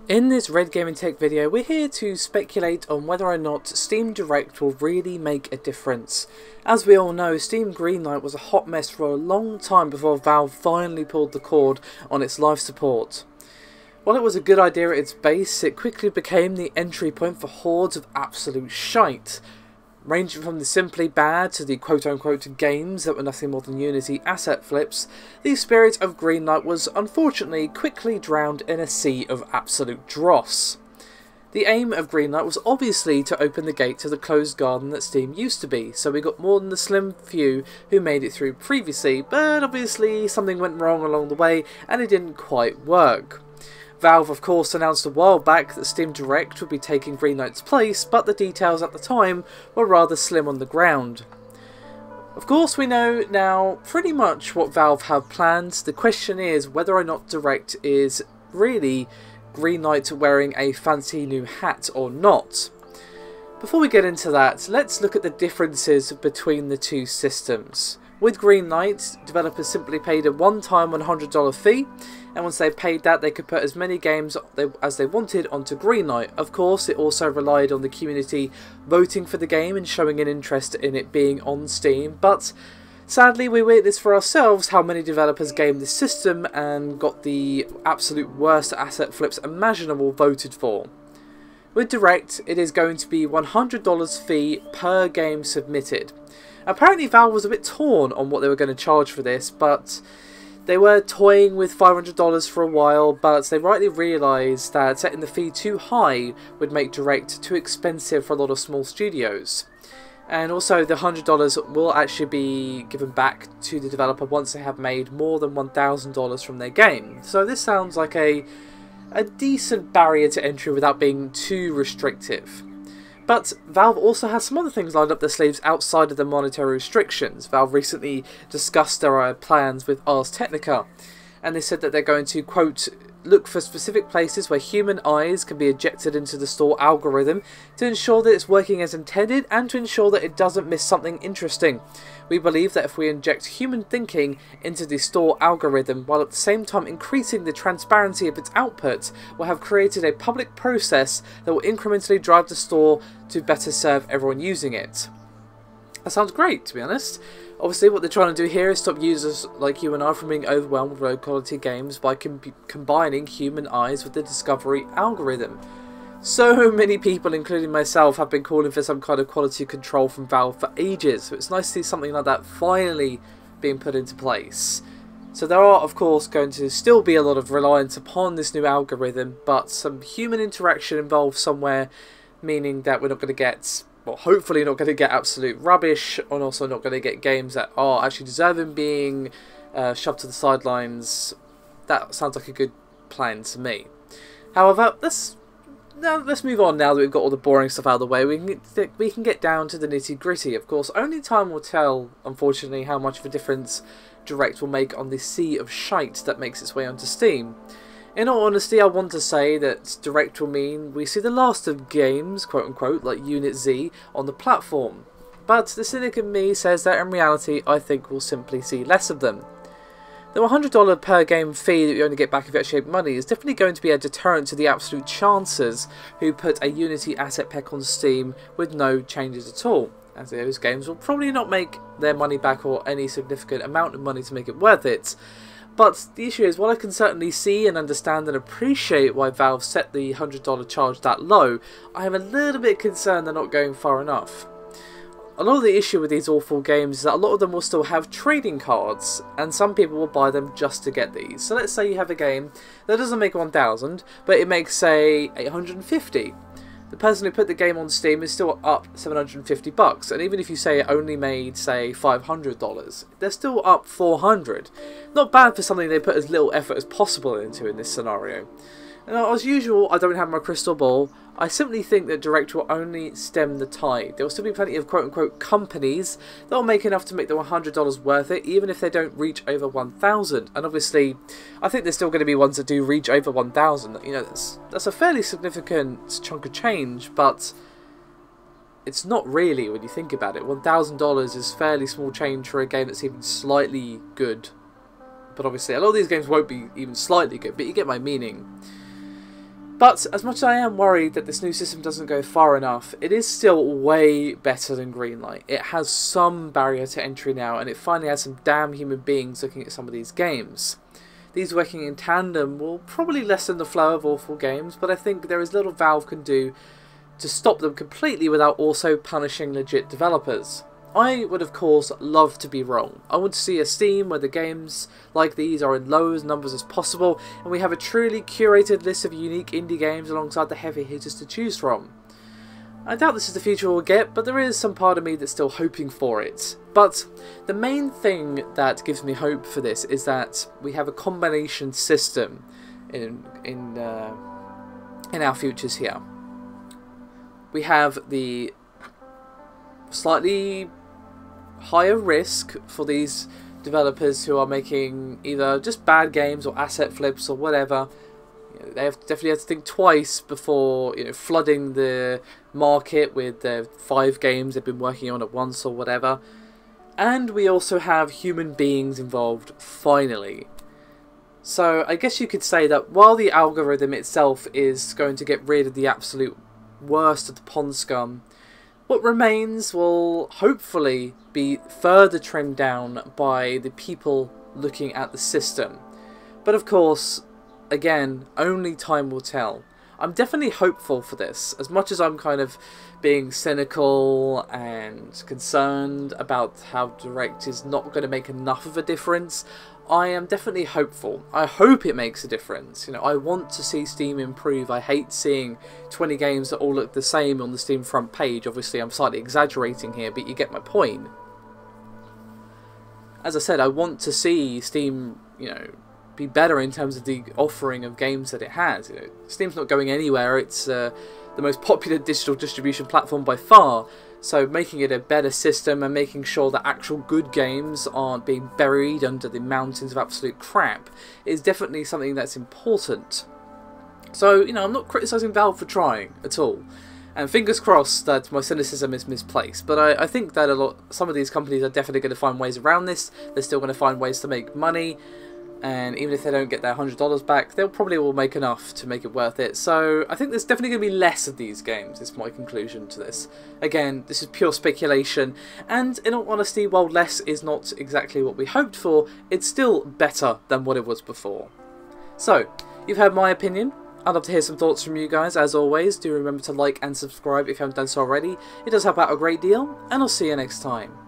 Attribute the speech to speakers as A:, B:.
A: In this Red Gaming Tech video, we're here to speculate on whether or not Steam Direct will really make a difference. As we all know, Steam Greenlight was a hot mess for a long time before Valve finally pulled the cord on its live support. While it was a good idea at its base, it quickly became the entry point for hordes of absolute shite. Ranging from the simply bad to the quote-unquote games that were nothing more than Unity asset flips, the spirit of Greenlight was unfortunately quickly drowned in a sea of absolute dross. The aim of Greenlight was obviously to open the gate to the closed garden that Steam used to be, so we got more than the slim few who made it through previously, but obviously something went wrong along the way and it didn't quite work. Valve of course announced a while back that Steam Direct would be taking Greenlight's place, but the details at the time were rather slim on the ground. Of course we know now pretty much what Valve have planned. The question is whether or not Direct is really Greenlight wearing a fancy new hat or not. Before we get into that, let's look at the differences between the two systems. With Greenlight, developers simply paid a one-time $100 fee, and once they paid that, they could put as many games as they wanted onto Greenlight. Of course, it also relied on the community voting for the game and showing an interest in it being on Steam, but sadly we witnessed for ourselves how many developers gamed this system and got the absolute worst asset flips imaginable voted for. With Direct, it is going to be $100 fee per game submitted. Apparently Valve was a bit torn on what they were going to charge for this, but they were toying with $500 for a while, but they rightly realised that setting the fee too high would make Direct too expensive for a lot of small studios. And also the $100 will actually be given back to the developer once they have made more than $1,000 from their game. So this sounds like a decent barrier to entry without being too restrictive. But Valve also has some other things lined up their sleeves outside of the monetary restrictions. Valve recently discussed their plans with Ars Technica, and they said that they're going to, quote, look for specific places where human eyes can be injected into the store algorithm to ensure that it's working as intended and to ensure that it doesn't miss something interesting. We believe that if we inject human thinking into the store algorithm while at the same time increasing the transparency of its output, we'll have created a public process that will incrementally drive the store to better serve everyone using it. That sounds great, to be honest. Obviously what they're trying to do here is stop users like you and I from being overwhelmed with low quality games by combining human eyes with the discovery algorithm. So many people, including myself, have been calling for some kind of quality control from Valve for ages, so it's nice to see something like that finally being put into place. So there are of course going to still be a lot of reliance upon this new algorithm, but some human interaction involved somewhere, meaning that we're not going to get, well, hopefully not going to get absolute rubbish, and also not going to get games that are actually deserving being shoved to the sidelines. That sounds like a good plan to me. However, let's move on now that we've got all the boring stuff out of the way. We can get down to the nitty gritty. Of course, only time will tell, unfortunately, how much of a difference Direct will make on the sea of shite that makes its way onto Steam. In all honesty, I want to say that Direct will mean we see the last of games, quote-unquote, like Unit Z, on the platform. But the cynic in me says that in reality, I think we'll simply see less of them. The $100 per game fee that you only get back if you actually make money is definitely going to be a deterrent to the absolute chancers who put a Unity asset pack on Steam with no changes at all, as those games will probably not make their money back or any significant amount of money to make it worth it. But the issue is, while I can certainly see and understand and appreciate why Valve set the $100 charge that low, I am a little bit concerned they're not going far enough. A lot of the issue with these awful games is that a lot of them will still have trading cards, and some people will buy them just to get these. So let's say you have a game that doesn't make 1,000, but it makes, say, 850. The person who put the game on Steam is still up $750, and even if you say it only made, say, $500, they're still up $400. Not bad for something they put as little effort as possible into in this scenario. And as usual, I don't have my crystal ball. I simply think that Direct will only stem the tide. There will still be plenty of quote-unquote companies that will make enough to make the $100 worth it, even if they don't reach over 1,000. And obviously, I think there's still going to be ones that do reach over 1,000. You know, that's a fairly significant chunk of change, but it's not really when you think about it. $1,000 is fairly small change for a game that's even slightly good. But obviously, a lot of these games won't be even slightly good, but you get my meaning. But as much as I am worried that this new system doesn't go far enough, it is still way better than Greenlight. It has some barrier to entry now, and it finally has some damn human beings looking at some of these games. These working in tandem will probably lessen the flow of awful games, but I think there is little Valve can do to stop them completely without also punishing legit developers. I would of course love to be wrong. I want to see a Steam where the games like these are in low as numbers as possible, and we have a truly curated list of unique indie games alongside the heavy hitters to choose from. I doubt this is the future we'll get, but there is some part of me that's still hoping for it. But the main thing that gives me hope for this is that we have a combination system in our futures here. We have the slightly higher risk for these developers who are making either just bad games or asset flips or whatever. They definitely have to think twice before flooding the market with the 5 games they've been working on at once or whatever. And we also have human beings involved finally. So I guess you could say that while the algorithm itself is going to get rid of the absolute worst of the pond scum, what remains will hopefully be further trimmed down by the people looking at the system. But of course, again, only time will tell. I'm definitely hopeful for this, as much as I'm kind of being cynical and concerned about how Direct is not going to make enough of a difference. I am definitely hopeful. I hope it makes a difference. I want to see Steam improve. I hate seeing 20 games that all look the same on the Steam front page. Obviously, I'm slightly exaggerating here, but you get my point. As I said, I want to see Steam, be better in terms of the offering of games that it has. Steam's not going anywhere. It's the most popular digital distribution platform by far. So making it a better system and making sure that actual good games aren't being buried under the mountains of absolute crap is definitely something that's important. So, I'm not criticising Valve for trying at all. And fingers crossed that my cynicism is misplaced. But I think that some of these companies are definitely going to find ways around this. They're still going to find ways to make money. And even if they don't get their $100 back, they'll probably will make enough to make it worth it. So I think there's definitely going to be less of these games, is my conclusion to this. Again, this is pure speculation, and in all honesty, while less is not exactly what we hoped for, it's still better than what it was before. So, you've heard my opinion. I'd love to hear some thoughts from you guys. As always, do remember to like and subscribe if you haven't done so already. It does help out a great deal, and I'll see you next time.